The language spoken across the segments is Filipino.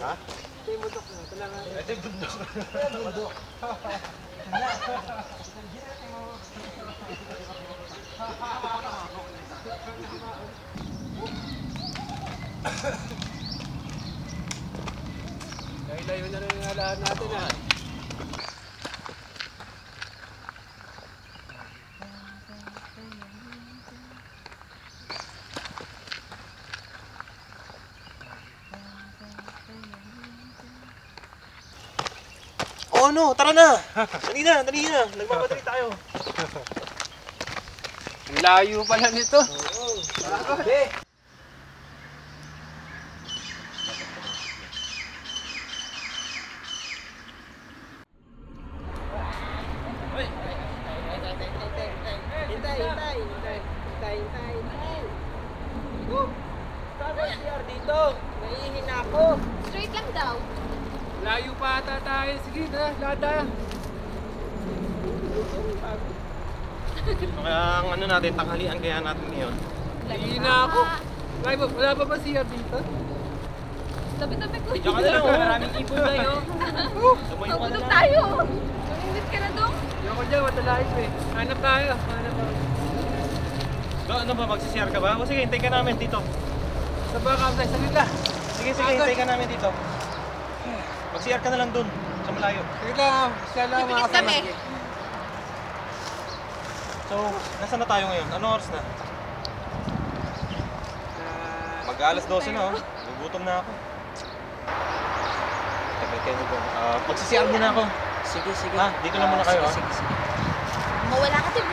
Ha? Ito yung bundok na. Ito lang. Ito yung bundok. Ito yung bundok. Layo na rin yung halahan natin ha. Oh no, tara na! Dali na, dali na. Nagmamadali tayo. Layo pala nito. Oo. Grabe. Hintay. Saan ang CR dito? Naiihina ako. Straight lang daw. Layo pa ata tayo. Sige na, lada. Kaya ang ano natin, tanghalian kaya natin ngayon. Naiihina ako. Wala pa ba CR dito? Tabi-tabi ko. Diyan ka na lang, maraming ibon tayo. Sumayo ka na Pagulog lang. tayo. Mamingit ka na dong. Hindi ako dyan, matalayo eh. Hanap tayo. Ano ba, magsisiyar ka ba? O sige, hintay ka namin dito. Sa baka, sa gitna. Sige, hintay ka namin dito. Magsiyar ka na lang dun, sa malayo. Sige lang, siya lang mga Pipikit kami. kasama. So, nasaan na tayo ngayon? Anong oras na? Mag-alas 12 na oh. Gugutom na ako. Tagal kayo nito. Magsisiyar muna ako. Sige. Ha? Dito lang muna kayo. Sige. Mawala ka din.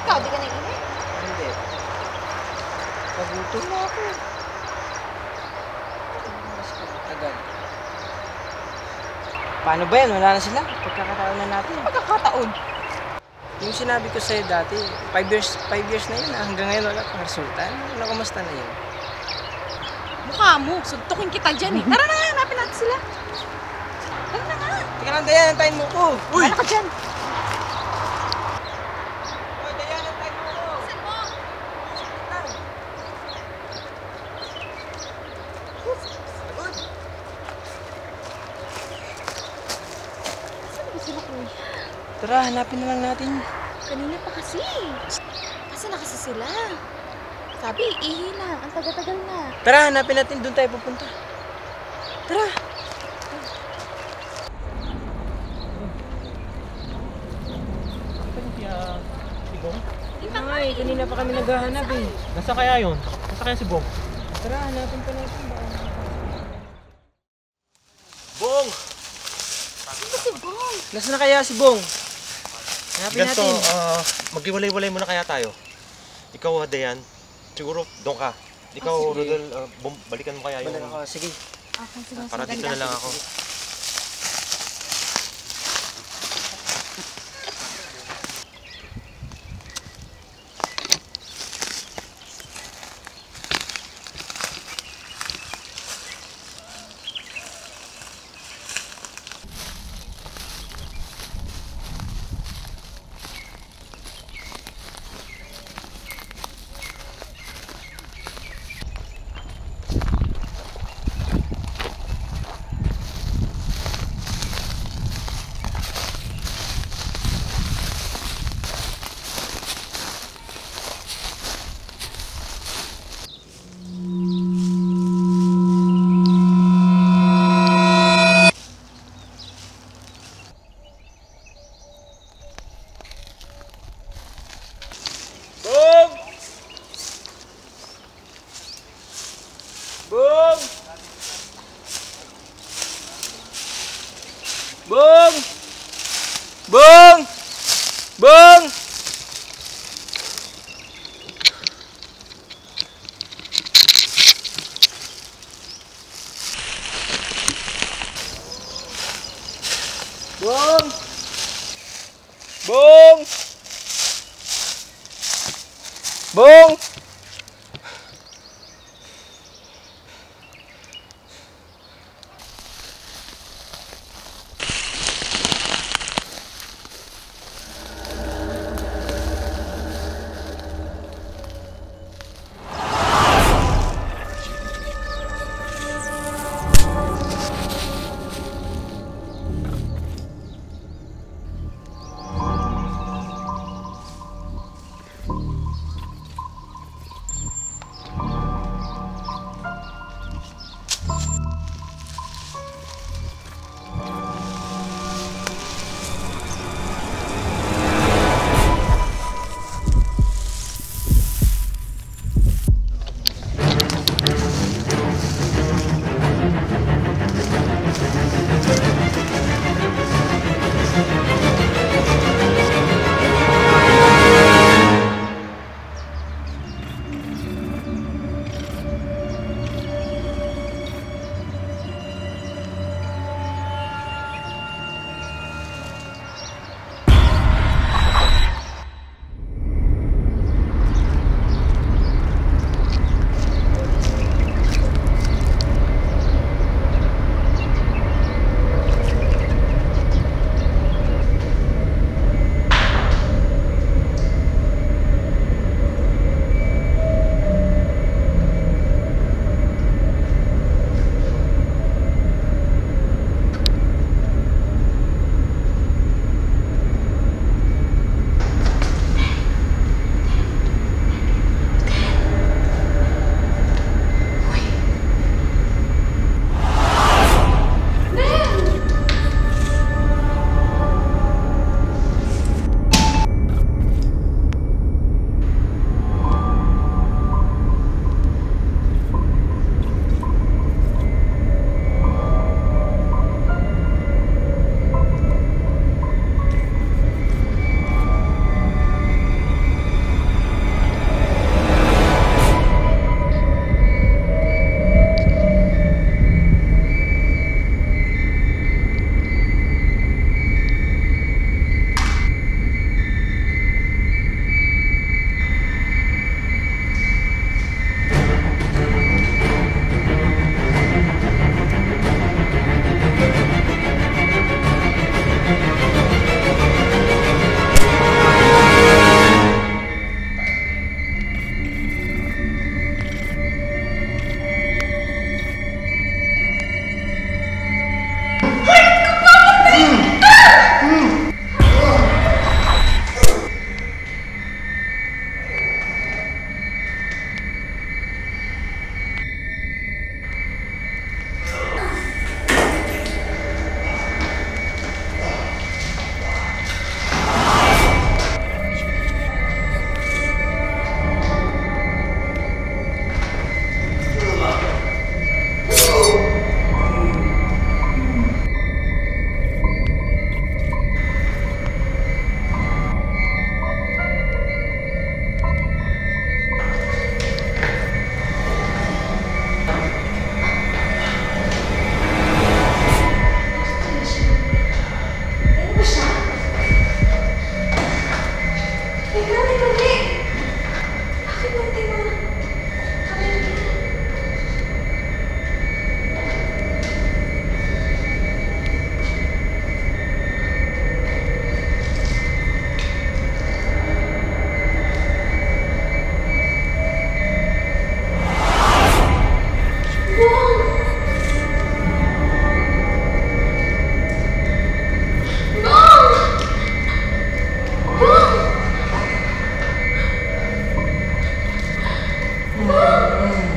Ikaw, di ka naiinit? Hindi. Pagutom na ako. Tagal. Paano ba yan? Wala na sila. Pagkakataon na natin. Pagkakataon. Yung sinabi ko sa'yo dati, 5 years na yun. Hanggang ngayon wala pang resulta. Ano, kamusta na yun? Mukha mo. Suntukin kita dyan eh. Tara na nga, hanapin natin sila. Tara na nga. Teka lang, Dayan, antayin mo ko. Uy! Ano ka dyan? Uy, Dayan, antayin mo ko. Saan mo? Saan ba sila, Kuya? Tara, hanapin na lang natin. Kanina pa kasi. Asa na kasi sila? Sabi, ihi na. Ang tagal-tagal na. Tara, hanapin natin. Doon tayo pupunta. Tara. Si Bong? Di pa Ay, kanina pa kami naghahanap eh. Nasa kaya yun? Nasa kaya si Bong? Tara, hanapin pa natin. Bong! Ano si Bong? Nasaan na kaya si Bong? Hanapin Ganito, natin. maghiwalay-walay muna kaya tayo. Ikaw, Dayan, siguro doon ka. Ikaw, sige. Rodel, balikan mo kaya yung... Balik ako, sige. Okay, sige. Para dito na lang ako. Bong! Bong! Bong! Bong! Bong! Bong! Hmm.